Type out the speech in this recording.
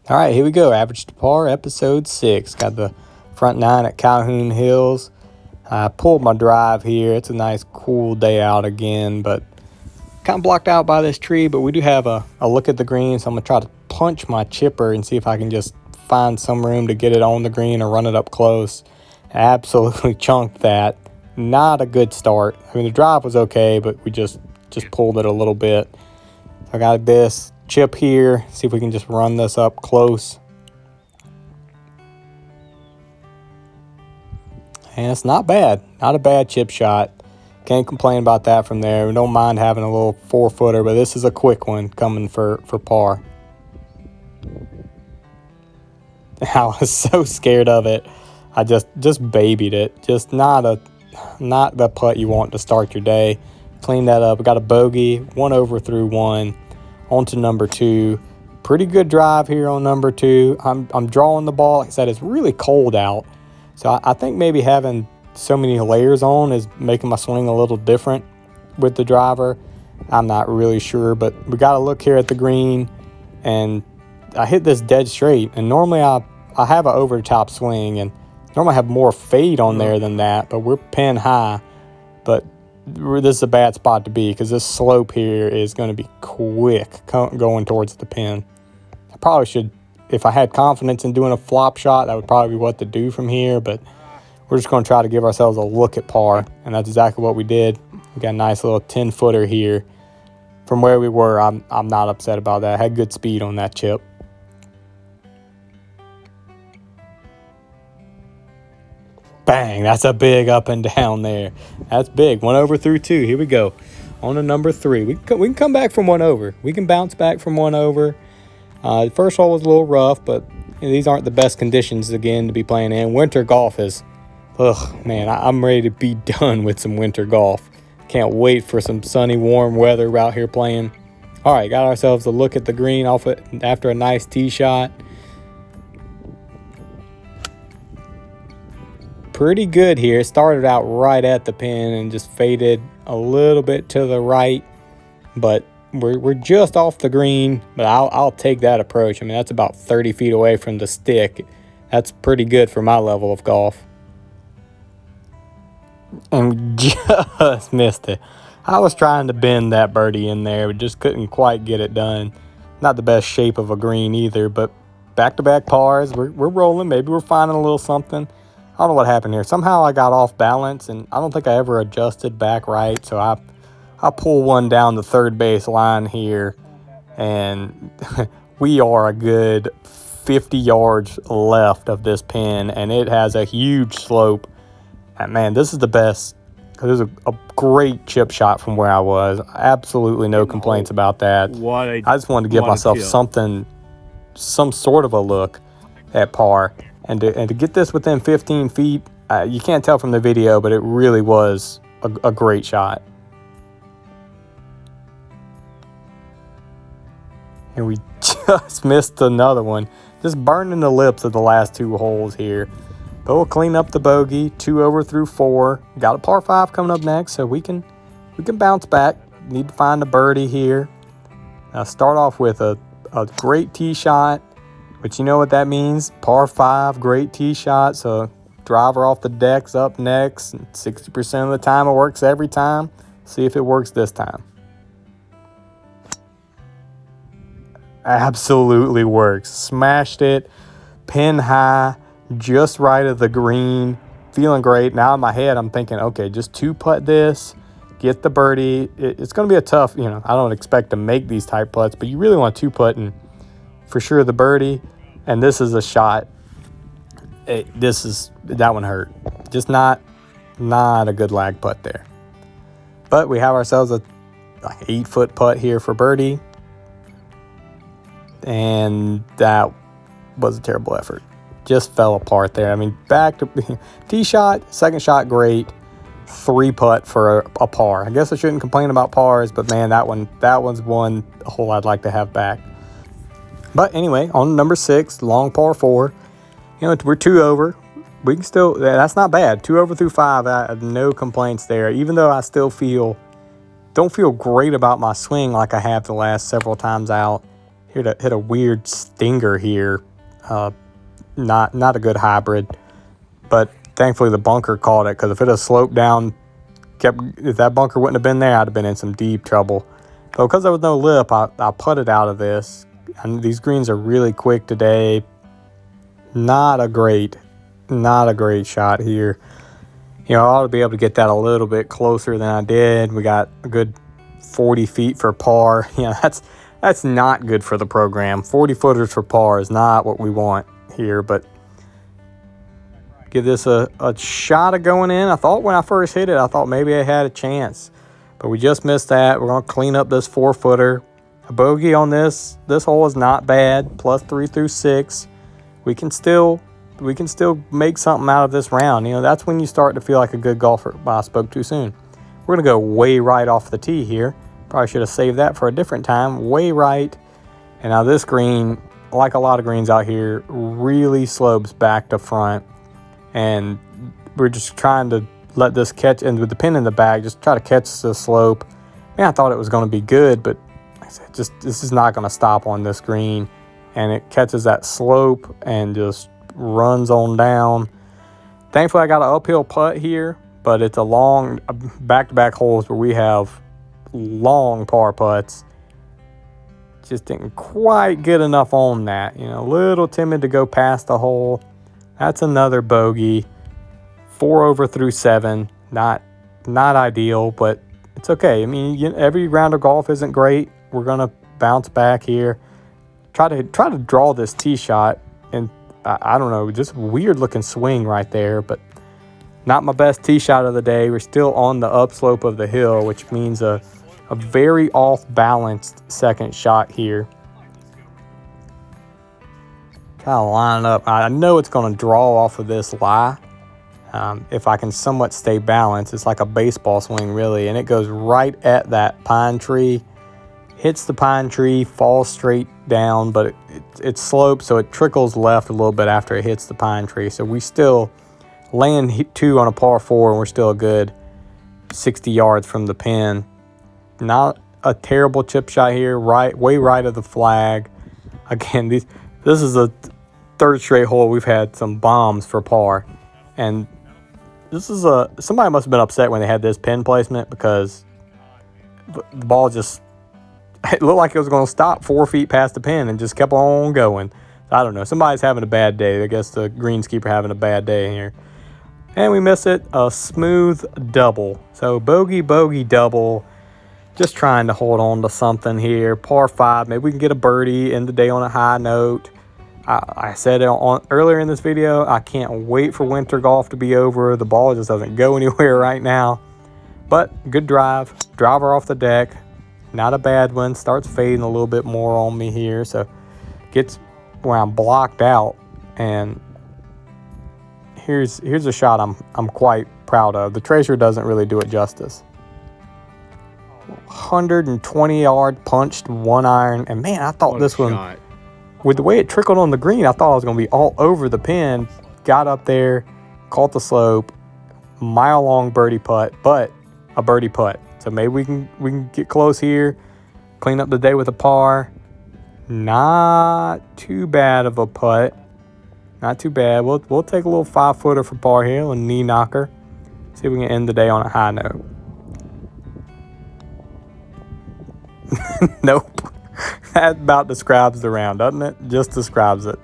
All right, here we go. Average to par, episode 6. Got the front 9 at Calhoun Hills. I pulled my drive here. It's a nice, cool day out again, but kind of blocked out by this tree. But we do have a look at the green, so I'm going to try to punch my chipper and see if I can just find some room to get it on the green or run it up close. Absolutely chunked that. Not a good start. I mean, the drive was okay, but we just pulled it a little bit. I got this chip here, see if we can just run this up close. And it's not bad. Not a bad chip shot. Can't complain about that from there. We don't mind having a little 4-footer, but this is a quick one coming for par. I was so scared of it. I just babied it. Just not the putt you want to start your day. Clean that up. We got a bogey, 1 over through 1. On to number 2. Pretty good drive here on number 2. I'm drawing the ball. Like I said, it's really cold out. So I think maybe having so many layers on is making my swing a little different with the driver. I'm not really sure, but we got to look here at the green. And I hit this dead straight. And normally I have an over-the-top swing. And normally I have more fade on there than that. But we're pin high. But this is a bad spot to be because this slope here is going to be quick going towards the pin. I probably should, if I had confidence in doing a flop shot, that would probably be what to do from here, but we're just going to try to give ourselves a look at par, and that's exactly what we did. We got a nice little 10-footer here. From where we were, I'm not upset about that. I had good speed on that chip. Bang, that's a big up and down there. That's big. 1 over through 2. Here we go. On to number 3. We can come back from 1 over. We can bounce back from 1 over. The first hole was a little rough, but these aren't the best conditions, again, to be playing in. Winter golf is, man, I'm ready to be done with some winter golf. Can't wait for some sunny, warm weather out here playing. All right, got ourselves a look at the green off it after a nice tee shot. Pretty good here. Started out right at the pin and just faded a little bit to the right, but we're just off the green. But I'll take that approach. I mean, that's about 30 feet away from the stick. That's pretty good for my level of golf. And we just missed it. I was trying to bend that birdie in there, but just couldn't quite get it done. Not the best shape of a green either, but back-to-back pars. We're rolling. Maybe we're finding a little something. I don't know what happened here. Somehow I got off balance, and I don't think I ever adjusted back right. So I pull one down the third base line here, and we are a good 50 yards left of this pin, and it has a huge slope. And man, this is the best. There's a great chip shot from where I was. Absolutely no complaints about that. I just wanted to give myself some sort of a look at par. And to get this within 15 feet, you can't tell from the video, but it really was a great shot. And we just missed another one. Just burning the lips of the last 2 holes here. But we'll clean up the bogey. 2 over through 4. Got a par 5 coming up next, so we can bounce back. Need to find a birdie here. Start off with a great tee shot. But you know what that means? Par 5, great tee shot. So driver off the deck's up next. 60% of the time it works every time. See if it works this time. Absolutely works. Smashed it. Pin high. Just right of the green. Feeling great. Now in my head I'm thinking, okay, just 2-putt this. Get the birdie. It's going to be a tough, I don't expect to make these type putts. But you really want 2-putt and for sure the birdie. And this is a shot. That one hurt. Just not a good lag putt there. But we have ourselves a 8-foot putt here for birdie. And that was a terrible effort. Just fell apart there. I mean, back to tee shot, second shot great. 3-putt for a par. I guess I shouldn't complain about pars, but man, that one's one hole I'd like to have back. But anyway, on number 6, long par 4. We're 2 over. We can still, that's not bad. 2 over through 5, I have no complaints there. Even though I still don't feel great about my swing like I have the last several times out. hit a weird stinger here. Not a good hybrid, but thankfully the bunker caught it, because if it had sloped down, if that bunker wouldn't have been there, I'd have been in some deep trouble. But because there was no lip, I putted out of this. And these greens are really quick today. Not a great shot here. You know, I ought to be able to get that a little bit closer than I did. We got a good 40 feet for par. You know, that's not good for the program. 40 footers for par is not what we want here, but give this a shot of going in. I thought when I first hit it, I thought maybe I had a chance, but we just missed that. We're going to clean up this 4-footer. A bogey on this hole is not bad. +3 through 6. We can still make something out of this round. You know, that's when you start to feel like a good golfer. Well, I spoke too soon. We're going to go way right off the tee here. Probably should have saved that for a different time. Way right. And now this green, like a lot of greens out here, really slopes back to front. And we're just trying to let this catch, and with the pin in the bag, just try to catch the slope. Man, I thought it was going to be good, but like I said, this is not going to stop on this green. And it catches that slope and just runs on down. Thankfully, I got an uphill putt here, but it's a long back-to-back holes where we have long par putts. Just didn't quite get enough on that. You know, a little timid to go past the hole. That's another bogey. 4 over through 7. Not ideal, but it's okay. I mean, every round of golf isn't great. We're gonna bounce back here. Try to draw this tee shot, and I don't know, just weird looking swing right there, but not my best tee shot of the day. We're still on the upslope of the hill, which means a very off-balanced second shot here. Kind of line up. I know it's going to draw off of this lie. If I can somewhat stay balanced, it's like a baseball swing, really, and it goes right at that pine tree. Hits the pine tree, falls straight down, but it slopes, so it trickles left a little bit after it hits the pine tree. So we still land 2 on a par 4, and we're still a good 60 yards from the pin. Not a terrible chip shot here, way right of the flag. Again, this is a 3rd straight hole we've had some bombs for par, and this is somebody must have been upset when they had this pin placement, because the ball just, it looked like it was going to stop 4 feet past the pin and just kept on going. I don't know. Somebody's having a bad day. I guess the greenskeeper having a bad day here. And we miss it. A smooth double. So bogey, double. Just trying to hold on to something here. Par 5. Maybe we can get a birdie, end the day on a high note. I said it earlier in this video, I can't wait for winter golf to be over. The ball just doesn't go anywhere right now. But good drive. Driver off the deck. Not a bad one. Starts fading a little bit more on me here. So gets where I'm blocked out. And here's a shot I'm quite proud of. The treasure doesn't really do it justice. 120 yard punched 1-iron. And man, I thought this one, with the way it trickled on the green, I thought I was going to be all over the pin. Got up there, caught the slope, mile long birdie putt, but a birdie putt. So maybe we can get close here, clean up the day with a par. Not too bad of a putt. Not too bad. We'll take a little 5-footer for par here, a knee knocker. See if we can end the day on a high note. Nope. That about describes the round, doesn't it? Just describes it.